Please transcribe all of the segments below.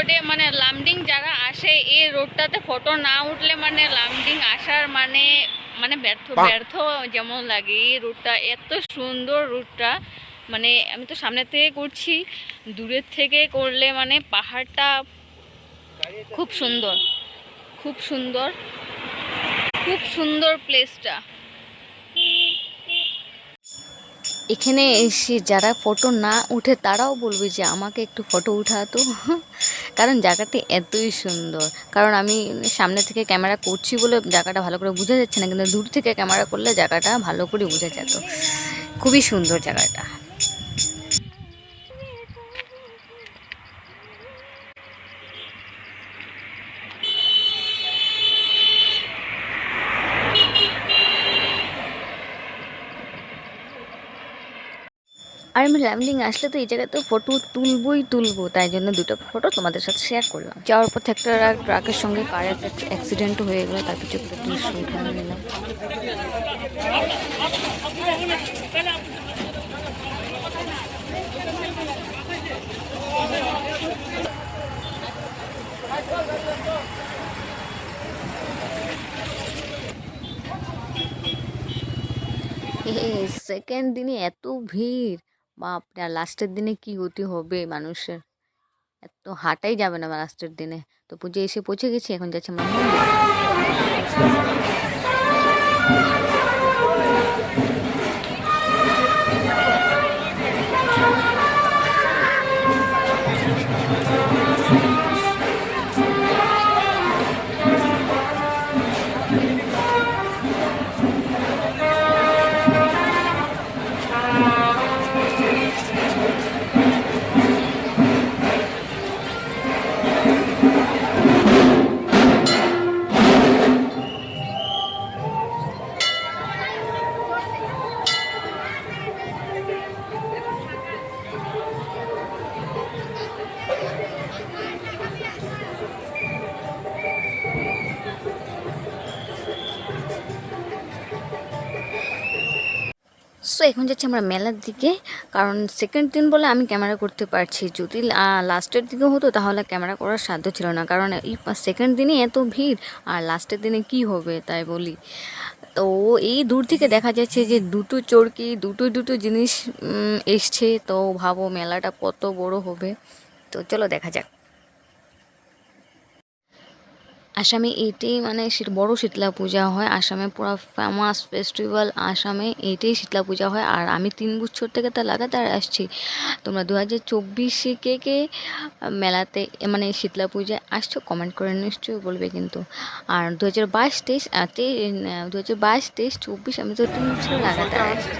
রোডে মানে লামডিং যারা আসে এই রোডটাতে ফটো না উঠলে মানে লামডিং আসার মানে মানে ব্যর্থ ব্যর্থ যেমন লাগে। এই রুটটা এত সুন্দর রুটটা, মানে আমি তো সামনে থেকে করছি, দূরের থেকে করলে মানে পাহাড়টা খুব সুন্দর, খুব সুন্দর, খুব সুন্দর প্লেসটা। এখানে এসে যারা ফটো না উঠে তারাও বলবে যে আমাকে একটু ফটো উঠাতো, কারণ জায়গাটি এতই সুন্দর। কারণ আমি সামনে থেকে ক্যামেরা করছি বলে জায়গাটা ভালো করে বোঝা যাচ্ছে না, কিন্তু দূর থেকে ক্যামেরা করলে জায়গাটা ভালো করে বোঝা যেত। খুবই সুন্দর জায়গাটা। আর আমি লামডিং আসলে তো এই জায়গায় তো ফটো তুলবই তুলবো, তাই জন্য দুটো ফটো তোমাদের সাথে শেয়ার করলাম। যাওয়ার পথে একটা ট্রাকের সঙ্গে কারের একটা অ্যাক্সিডেন্ট হয়ে গেলো, তার কিছু একটা দৃশ্য উঠে নিলাম। সেকেন্ড দিনে এত ভিড়, বাপরে! আর লাস্টের দিনে কি গতি হবে মানুষের, এত হাঁটাই যাবে না লাস্টের দিনে। তো পুজো এসে পৌঁছে গেছি, এখন যাচ্ছি আমরা সো এখন যাচ্ছি আমরা মেলার দিকে, কারণ সেকেন্ড দিন বলে আমি ক্যামেরা করতে পারছি। যদি লাস্টের দিকে হতো তাহলে ক্যামেরা করার সাধ্য ছিল না, কারণ এই সেকেন্ড দিনে এত ভিড়, আর লাস্টের দিনে কি হবে তাই বলি। তো এই দূর থেকে দেখা যাচ্ছে যে দুটো চরকি, দুটো দুটো জিনিস এসছে, তো ভাবো মেলাটা কত বড় হবে। তো চলো দেখা যাক। আসামে এইটাই মানে বড় শীতলা পূজা হয়, আসামে পুরো ফেমাস ফেস্টিভ্যাল, আসামে এইটাই শীতলা পূজা হয়। আর আমি 3 বছর থেকে তা লাগাতার আসছি। তোমরা 2024 কে কে মেলাতে মানে শীতলা পূজায় আসছো কমেন্ট করে নিশ্চয়ই বলবে কিন্তু। আর 2022-23 2022-23-24 আমি তো 3 বছর লাগাতার আসছি।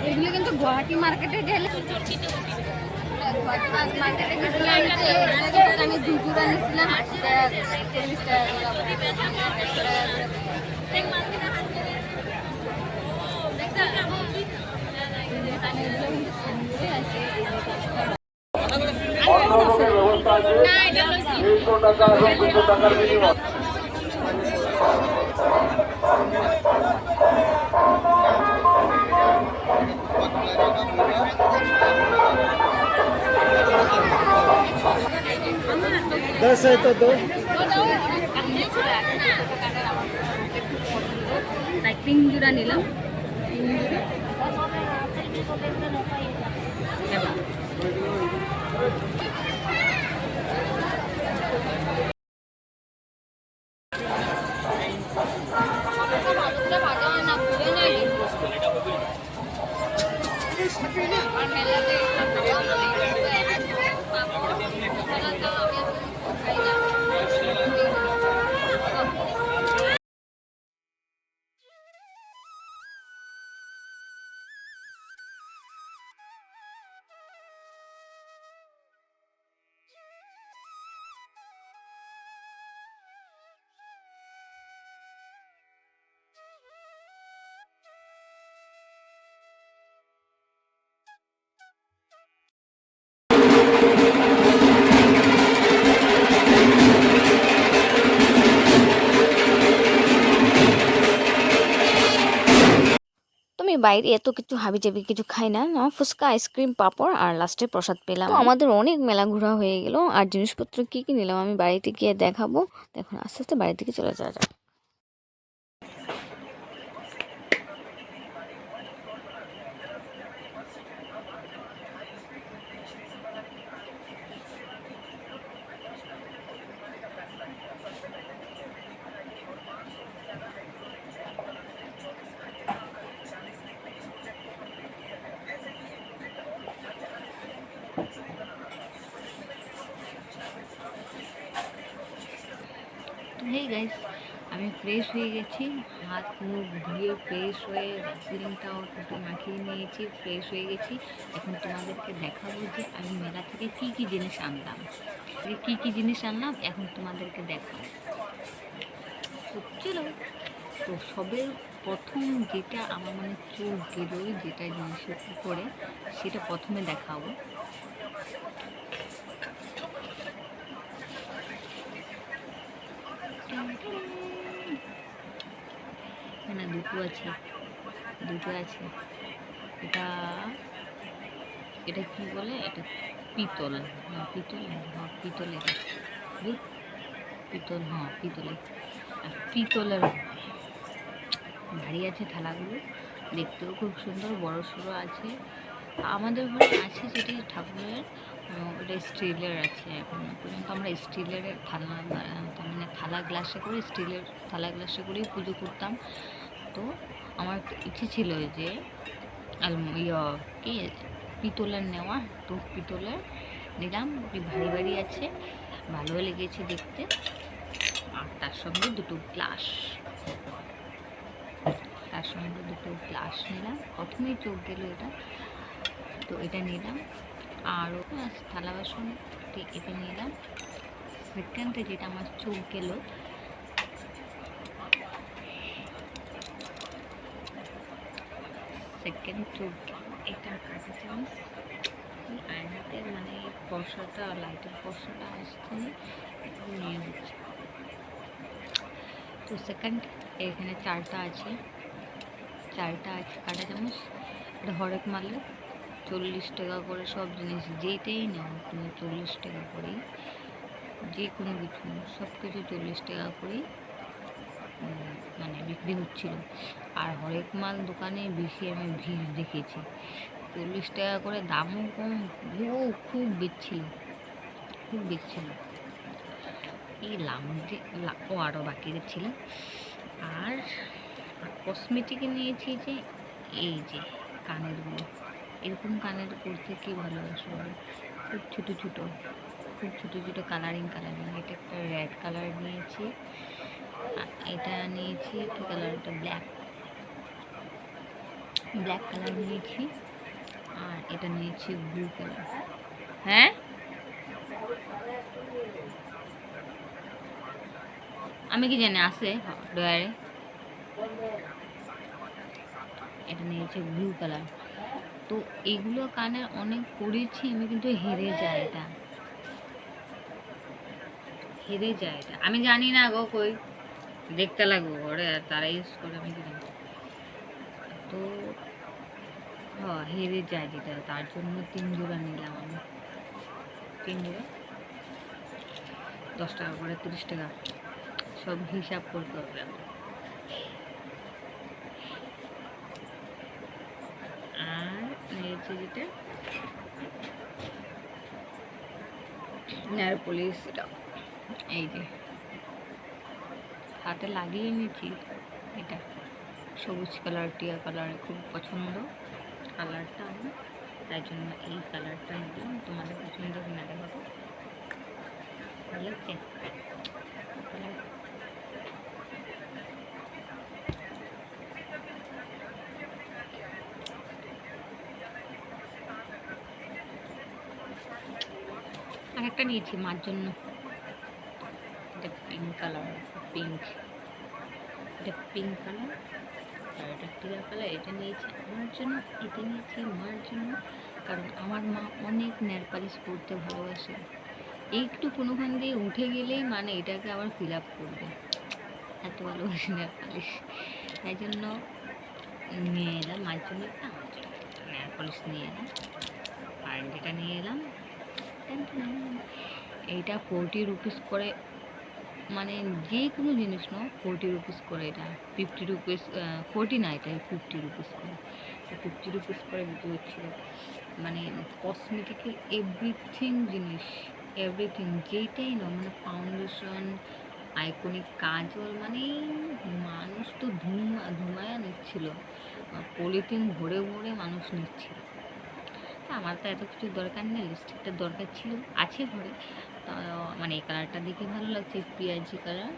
এগুলো কিন্তু গুয়াহাটি মার্কেটে গেলে, গুয়াহাটি মার্কেটে গেছিলাম, আমি জুজুরা নিয়েছিলাম 40 টাকার বিনিময়। दस है तो दो। 3 জোড়া নিলাম, 3 জোড়া। আমি বাইরে এত কিছু হাবিজাবি কিছু খাই না, ফুচকা, আইসক্রিম, পাঁপড় আর লাস্টে প্রসাদ পেলাম। তো আমাদের অনেক মেলা ঘোরা হয়ে গেল। আর জিনিসপত্র কি কি নিলাম আমি বাড়িতে গিয়ে দেখাবো। দেখুন আস্তে আস্তে বাড়ি থেকে চলে যাওয়া যাক। তো হেই গাইস, আমি ফ্রেশ হয়ে গেছি, হাত মুখ ধুয়ে ফ্রেশ হয়ে ভ্যাসলিনটাও একটু মাখিয়ে নিয়েছি, ফ্রেশ হয়ে গেছি। এখন তোমাদেরকে দেখাবো যে আমি মেলা থেকে কি কি জিনিস আনলাম। কি কি জিনিস আনলাম এখন তোমাদেরকে দেখাবো। তো চলো। তো সবের প্রথম যেটা আমার মানে চোখ গেল, যেটা জিনিসের উপরে, সেটা প্রথমে দেখাবো। না, দুটো আছে, দুটো আছে। এটা এটা কি বলে, এটা পিতল। হ্যাঁ পিতল, হ্যাঁ পিতলের, পিতল, হ্যাঁ পিতলের। আর পিতলের ভারী আছে থালাগুলো, দেখতেও খুব সুন্দর, বড় সড়ো আছে। আমাদের ঘরে আছে যেটি ঠাকুরের, ওটা স্টিলের আছে। এখন পর্যন্ত আমরা স্টিলের থালা, তার মানে থালা গ্লাসে করে, স্টিলের থালা গ্লাসে করেই পুজো করতাম। তো আমার ইচ্ছে ছিল যে কি পিতলের নেওয়া, তো পিতলের নিলাম। ভারী ভারী আছে, ভালো লেগেছে দেখতে। আর তার সঙ্গে দুটো গ্লাস, তার সঙ্গে দুটো গ্লাস নিলাম। প্রথমেই চোখ গেল এটা, তো এটা নিলাম। আরও থালা বাসন এটা নিলাম। সেকেন্ডে যেটা আমার চোখ গেল, সেকেন্ড চোখ এটা কাঁচা চামচ। আয়নাতে মানে পশাটা, লাইটের পশাটা আসছে, এটা নিয়ে হচ্ছে। তো সেকেন্ড এখানে চারটা আছে কাঁটা চামচ। এটা হরেক মারলে 40 টাকা করে সব জিনিস, যেটাই নাও তুমি 40 টাকা করেই, যে কোনো কিছু সব কিছু 40 টাকা করেই মানে বিক্রি হচ্ছিল। আর হরেক মাল দোকানে বেশি আমি ভিড় দেখেছি, 40 টাকা করে, দামও কম, খুব বেচছিল। এই ও আরও বাকি ছিল। আর কসমেটিকে নিয়েছি যে এই যে কানেরগুলো, এরকম কানের করতে কি ভালোবাসো, খুব ছোটো ছোটো কালারিং। এটা একটা রেড কালার নিয়েছি, এটা নিয়েছি কি কালার, এটা ব্ল্যাক কালার নিয়েছি। আর এটা নিয়েছি ব্লু কালার। হ্যাঁ আমি কি জানি আছে ডয়ারে। এটা নিয়েছি ব্লু কালার। তো এগুলো কানের অনেক পরেছি আমি, কিন্তু হেরে যায় এটা, আমি জানি না গো, কই দেখতে লাগবো ঘরে, আর তারা ইউজ করে আমি কি জানি। তো হ্যাঁ হেরে যায় যেটা, তার জন্য 3 জোড়া নিলাম আমি। 3 জোড়া 10 টাকা করে, 30 টাকা, সব হিসাব করতে হবে। আর নিয়েছি যেটা নেল পলিশ, এটা এই যে হাতে লাগিয়ে নিয়েছি। এটা সবুজ কালার, টিয়া কালার, খুব পছন্দ কালারটা আমার, তাই জন্য এই কালারটা নিলাম। তোমাদের পছন্দ কিনা দেখাবো, ভালো লাগছে কালার। আর একটা নিয়েছি মার জন্য, এটা পিঙ্ক কালার, এটা পিঙ্ক কালার। আর এটা টিয়া কালার। এটা নিয়েছি আমার জন্য, এটা নিয়েছি মার জন্য, কারণ আমার মা অনেক নেল পালিশ পরতে ভালোবাসে। একটু কোনোখান দিয়ে উঠে গেলেই মানে এটাকে আবার ফিল আপ করবে, এত ভালোবাসে নেল পালিশ। তাই জন্য নিয়ে এলাম মায়ের জন্য একটা, আমার জন্য একটা নেল পলিশ নিয়ে এলাম। আর যেটা নিয়ে এলাম এইটা 40 রুপিস করে, মানে যে কোনো জিনিস নাও 40 রুপিস করে, এটা 50 রুপিস, 40 না, এটা 50 রুপিস করে, 50 রুপিস করে বিক্রি হচ্ছিল। মানে কসমেটিকের এভরিথিং জিনিস, এভরিথিং যেইটাই না, মানে ফাউন্ডেশন, আইকনিক, কাজল, মানে মানুষ তো ধুমায়া নিচ্ছিল, পলিথিন ভরে ভরে মানুষ নিচ্ছিল। তা আমার তো এত কিছু দরকার নেই, লিপস্টিকটার দরকার ছিল, আছে ঘরে। তো মানে এই কালারটা দেখে ভালো লাগছে, পেঁয়াজি কালার,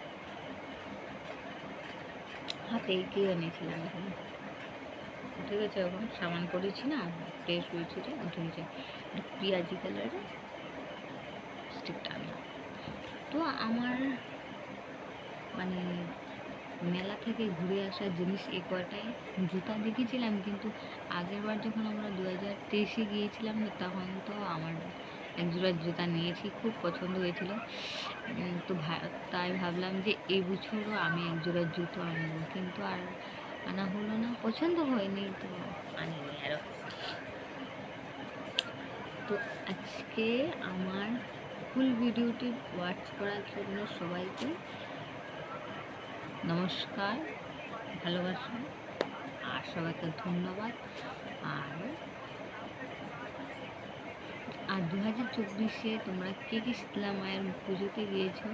হাতে কি এনেছিলাম এখন, উঠে গেছে, এখন সাবান করেছি না, ফ্রেশ হয়েছে, যে উঠে গেছে, পেঁয়াজি কালারের লিপস্টিকটা আমি। তো আমার মানে মেলা থেকে ঘুরে আসা জিনিস এ কয়টাই। জুতা দেখেছিলাম, কিন্তু আগেরবার যখন আমরা 2023-এ গিয়েছিলাম না, তখন তো আমার একজোড়া জুতা নিয়েছি, খুব পছন্দ হয়েছিল। তো তাই ভাবলাম যে এই বছরও আমি একজোড়া জুতো আনবো, কিন্তু আর আনা হলো না, পছন্দ হয়নি, তো আনিনি আরও। তো আজকে আমার ফুল ভিডিওটি ওয়াচ করার জন্য সবাইকে নমস্কার, ভালোবাসা, আর সবাইকে ধন্যবাদ। আর 2024-এ তোমরা কে কে শীতলা মায়ের পুজোতে গিয়েছো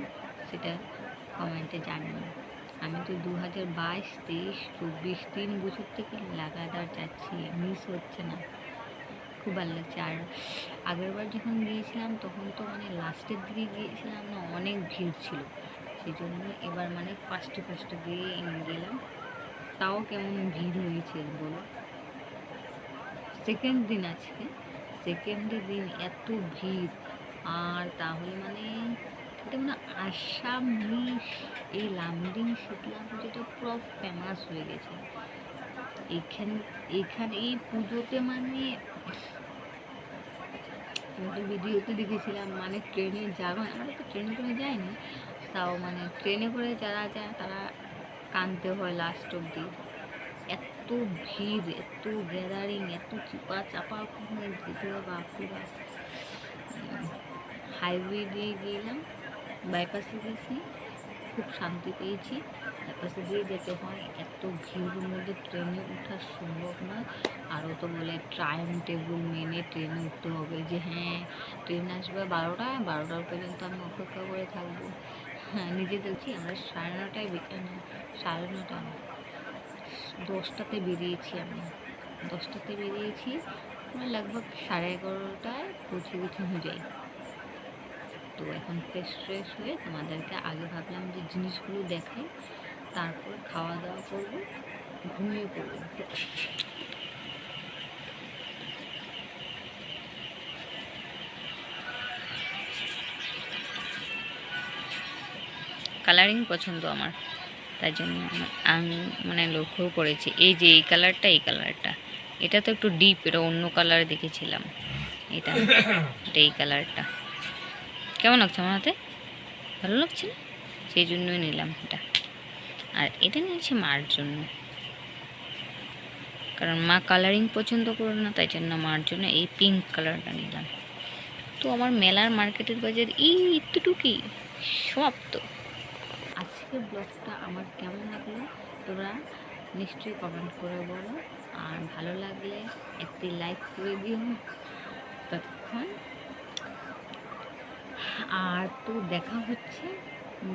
সেটা কমেন্টে জানিও। আমি তো 2022, 23, 24 3 বছর থেকে লাগাতার যাচ্ছি, মিস হচ্ছে না, খুব ভালো লাগছে। আর আগেরবার যখন গিয়েছিলাম তখন তো মানে লাস্টের দিকে গিয়েছিলাম না, অনেক ভিড় ছিল, সেই জন্য এবার মানে ফার্স্টে দিয়ে গেলাম, তাও কেমন ভিড় হয়েছে বলো। সেকেন্ড দিন, আজকে সেকেন্ডের দিন এত ভিড়, আর তাহলে মানে এটা মানে আসাম এই লামডিং শীতলা পুজোটা পুরো ফেমাস হয়ে গেছে এখানে এই পুজোতে। মানে ভিডিওতে দেখেছিলাম, মানে ট্রেনে যাওয়া, আমরা তো ট্রেনে করে যাইনি, তাও মানে ট্রেনে করে যারা যায় তারা কাঁদতে হয় লাস্ট অব্দি, এত ভিড়, এত গ্যাদারিং, এত চিপা চাপা যেতে হয়, বাপরে বাপ। হাইওয়ে দিয়ে গেলাম, বাইপাসে গেছি, খুব শান্তি পেয়েছি। বাইপাসে দিয়ে যেতে হয়, এত ভিড়ের মধ্যে ট্রেনে ওঠা সম্ভব নয়। আরও তো বলে টাইম টেবিল মেনে ট্রেনে উঠতে হবে, যে হ্যাঁ ট্রেন আসবে 12টার পর্যন্ত আমি অপেক্ষা করে থাকবো। হ্যাঁ, নিজে দেখছি আমরা 9:30টায়, 9:30 না, 10টাতে বেরিয়েছি, আমি 10টাতে বেরিয়েছি, লগভগ 11:30টায় পৌঁছে গেছি যাই। তো এখন ফ্রেশ হয়ে তোমাদেরকে আগে ভাবলাম যে জিনিসগুলো দেখাই, তারপর খাওয়া দাওয়া করবো, ঘুমিয়ে পড়বো। কালারিং পছন্দ আমার, তাই জন্য আমি মানে লক্ষ্য করেছি, এই যে এই কালারটা, এটা তো একটু ডিপ, এটা অন্য কালার দেখেছিলাম, এটা এই কালারটা কেমন লাগছে আমার হাতে, ভালো লাগছে না, সেই জন্যই নিলাম এটা। আর এটা নিয়েছি মার জন্য, কারণ মা কালারিং পছন্দ করে না, তাই জন্য মার জন্য এই পিঙ্ক কালারটা নিলাম। তো আমার মেলার মার্কেটের বাজার এতটুকুই সমাপ্ত। আজকের ব্লগটা আমার কেমন লাগলো তোমরা নিশ্চয়ই কমেন্ট করে বলো, আর ভালো লাগলে একটি লাইক করে দিও ততক্ষণ। আর তো দেখা হচ্ছে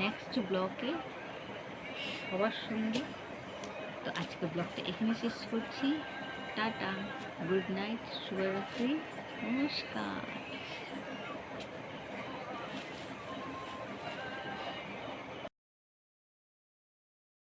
নেক্সট ব্লগে সবার সঙ্গে। তো আজকের ব্লগটা এখানে শেষ করছি, টাটা, গুড নাইট, শুভরাত্রি, নমস্কার।